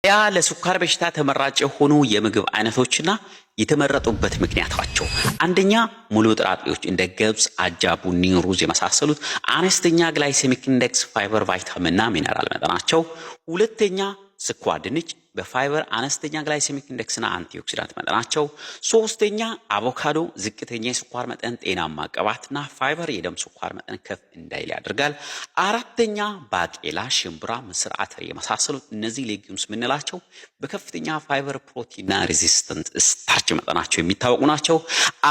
ያ ለስኳር በሽታ ተመራጭ የሆኑ የምግብ አይነቶችና የተመረጡበት ምክንያታቸው አንደኛ ሙሉ ጥራጥሬዎች እንደ ገብስ፣ አጃ፣ ቡኒ፣ ሩዝ የመሳሰሉት አነስተኛ ግላይሴሚክ ኢንዴክስ፣ ፋይበር፣ ቫይታሚንና ሚነራል መጠናቸው። ሁለተኛ ስኳር ድንች በፋይበር አነስተኛ ግላይሴሚክ ኢንዴክስና አንቲኦክሲዳንት መጠናቸው። ሶስተኛ አቮካዶ ዝቅተኛ የስኳር መጠን፣ ጤናማ ቅባትና ፋይበር የደም ስኳር መጠን ከፍ እንዳይል ያደርጋል። አራተኛ ባቄላ፣ ሽምብራ፣ ምስር፣ አተር የመሳሰሉት እነዚህ ሌጊዩምስ የምንላቸው በከፍተኛ ፋይበር፣ ፕሮቲንና ሬዚስተንት ስታርች መጠናቸው የሚታወቁ ናቸው።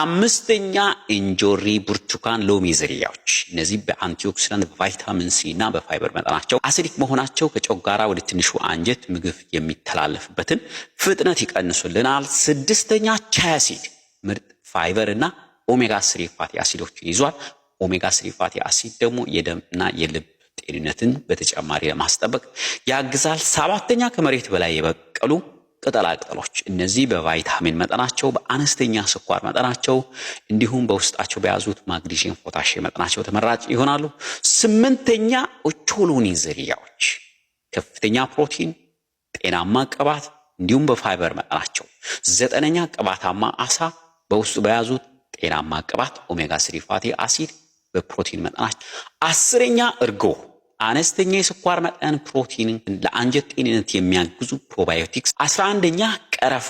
አምስተኛ እንጆሪ፣ ብርቱካን፣ ሎሚ ዝርያዎች እነዚህ በአንቲኦክሲዳንት በቫይታሚን ሲ እና በፋይበር መጠናቸው አሲዲክ መሆናቸው ከጨጓራ ወደ ትንሹ አንጀት ምግብ የሚተላለፍበትን ፍጥነት ይቀንሱልናል። ስድስተኛ ቻይ አሲድ ምርጥ ፋይበር እና ኦሜጋ 3 ፋቲ አሲዶችን ይዟል። ኦሜጋ 3 ፋቲ አሲድ ደግሞ የደምና የልብ ጤንነትን በተጨማሪ ለማስጠበቅ ያግዛል። ሰባተኛ ከመሬት በላይ የበቀሉ ቅጠላቅጠሎች እነዚህ በቫይታሚን መጠናቸው በአነስተኛ ስኳር መጠናቸው እንዲሁም በውስጣቸው በያዙት ማግኒዚየም፣ ፖታሺየም መጠናቸው ተመራጭ ይሆናሉ። ስምንተኛ ኦቾሎኒ ዝርያዎች ከፍተኛ ፕሮቲን፣ ጤናማ ቅባት እንዲሁም በፋይበር መጠናቸው። ዘጠነኛ ቅባታማ አሳ በውስጡ በያዙት ጤናማ ቅባት ኦሜጋ 3 ፋቲ አሲድ በፕሮቲን መጠናቸው። አስረኛ እርጎ አነስተኛ የስኳር መጠን ፕሮቲን ለአንጀት ጤንነት የሚያግዙ ፕሮባዮቲክስ። 11ኛ ቀረፋ